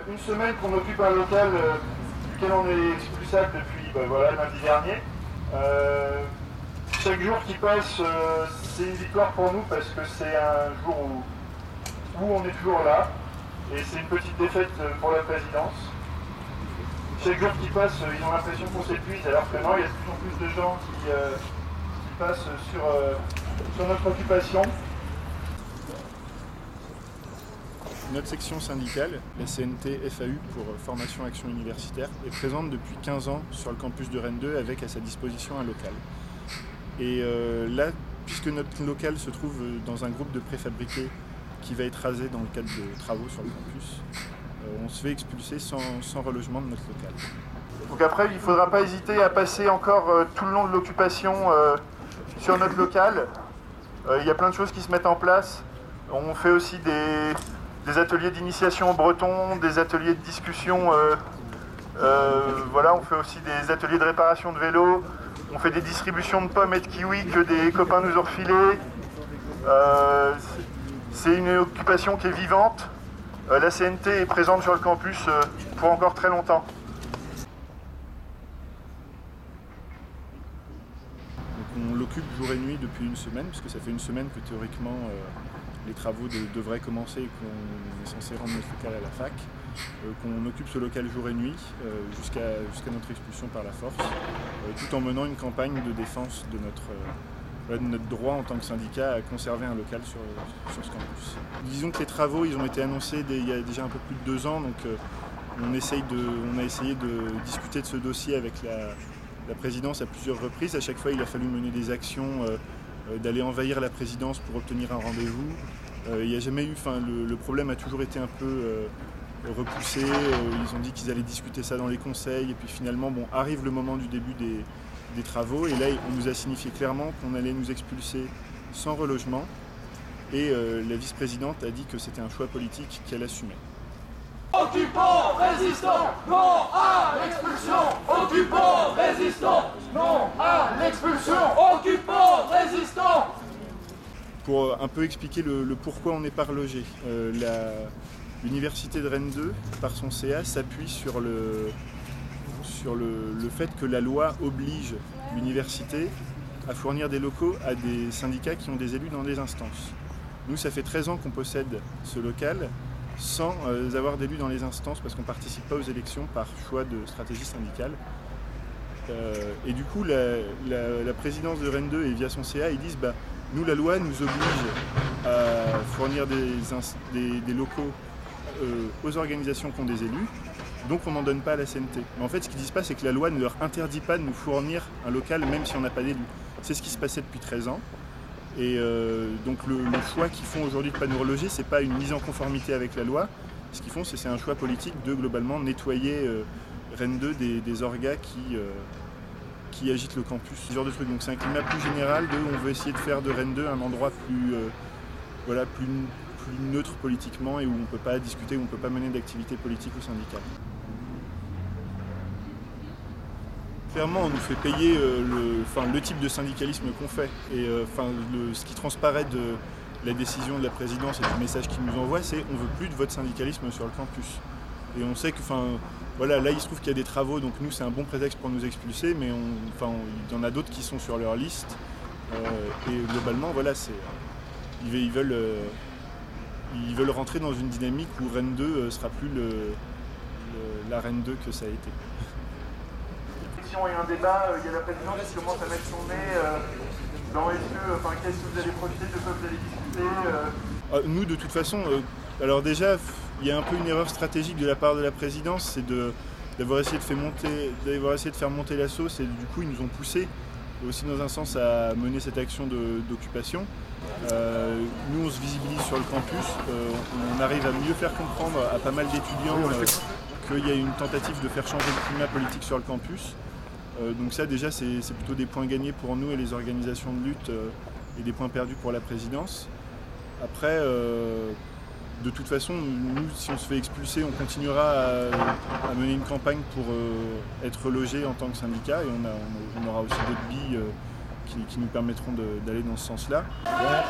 une semaine qu'on occupe un local duquel on est expulsable depuis lundi dernier. Chaque jour qui passe, c'est une victoire pour nous parce que c'est un jour où on est toujours là. Et c'est une petite défaite pour la présidence. Chaque jour qui passe, ils ont l'impression qu'on s'épuise, alors que non, il y a de plus en plus de gens qui passent sur notre occupation. Notre section syndicale, la CNT FAU pour Formation Action Universitaire, est présente depuis 15 ans sur le campus de Rennes 2 avec à sa disposition un local. Et là, puisque notre local se trouve dans un groupe de préfabriqués qui va être rasé dans le cadre de travaux sur le campus, on se fait expulser sans relogement de notre local. Donc après, il ne faudra pas hésiter à passer encore tout le long de l'occupation sur notre local. Il y a plein de choses qui se mettent en place. On fait aussi des ateliers d'initiation au breton, des ateliers de discussion. On fait aussi des ateliers de réparation de vélos. On fait des distributions de pommes et de kiwis que des copains nous ont refilés. C'est une occupation qui est vivante. La CNT est présente sur le campus pour encore très longtemps. Donc on l'occupe jour et nuit depuis une semaine, puisque ça fait une semaine que théoriquement les travaux devraient commencer et qu'on est censé rendre notre local à la fac. Qu'on occupe ce local jour et nuit jusqu'à notre expulsion par la force, tout en menant une campagne de défense de notre droit en tant que syndicat à conserver un local sur ce campus. Disons que les travaux ils ont été annoncés il y a déjà un peu plus de 2 ans, donc on a essayé de discuter de ce dossier avec la présidence à plusieurs reprises. À chaque fois il a fallu mener des actions, d'aller envahir la présidence pour obtenir un rendez-vous. Il n'y a jamais eu, le problème a toujours été un peu repoussé, ils ont dit qu'ils allaient discuter ça dans les conseils, et puis finalement arrive le moment du début des travaux, et là on nous a signifié clairement qu'on allait nous expulser sans relogement, et la vice-présidente a dit que c'était un choix politique qu'elle assumait. Occupants, résistants, non à l'expulsion. Occupants, résistants, non à l'expulsion. Occupants, résistants. Pour un peu expliquer le pourquoi on n'est pas relogé, l'université de Rennes 2, par son CA, s'appuie sur le fait que la loi oblige l'université à fournir des locaux à des syndicats qui ont des élus dans les instances. Nous, ça fait 13 ans qu'on possède ce local sans avoir d'élus dans les instances parce qu'on ne participe pas aux élections par choix de stratégie syndicale. Et du coup, la présidence de Rennes 2 et via son CA, ils disent nous, la loi nous oblige à fournir des locaux aux organisations qui ont des élus, donc on n'en donne pas à la CNT. Mais en fait, ce qu'ils disent pas, c'est que la loi ne leur interdit pas de nous fournir un local, même si on n'a pas d'élus. C'est ce qui se passait depuis 13 ans. Et donc le choix qu'ils font aujourd'hui de ne pas nous reloger, c'est pas une mise en conformité avec la loi. Ce qu'ils font, c'est un choix politique de globalement nettoyer Rennes 2 des orgas qui agitent le campus, ce genre de trucs. Donc c'est un climat plus général on veut essayer de faire de Rennes 2 un endroit plus neutre politiquement et où on ne peut pas discuter, où on ne peut pas mener d'activité politique ou syndicale. Clairement, on nous fait payer le type de syndicalisme qu'on fait. Et ce qui transparaît de la décision de la présidence et du message qu'ils nous envoient, c'est on ne veut plus de votre syndicalisme sur le campus. Et on sait que là il se trouve qu'il y a des travaux, donc nous c'est un bon prétexte pour nous expulser, mais il y en a d'autres qui sont sur leur liste. Et globalement, ils veulent rentrer dans une dynamique où Rennes 2 sera plus la Rennes 2 que ça a été. Et un débat, il y a la présidence qui commence à mettre son nez dans les yeux, qu'est-ce que vous allez profiter, de quoi vous allez discuter Nous, de toute façon, alors déjà, il y a un peu une erreur stratégique de la part de la présidence, c'est d'avoir essayé de faire monter la sauce, et du coup, ils nous ont poussé aussi dans un sens à mener cette action d'occupation. Nous, on se visibilise sur le campus, on arrive à mieux faire comprendre à pas mal d'étudiants qu'il y a une tentative de faire changer le climat politique sur le campus. Donc ça déjà c'est plutôt des points gagnés pour nous et les organisations de lutte et des points perdus pour la présidence. Après, de toute façon, nous si on se fait expulser, on continuera à mener une campagne pour être logés en tant que syndicat et on aura aussi d'autres billes qui nous permettront d'aller dans ce sens-là. Ouais.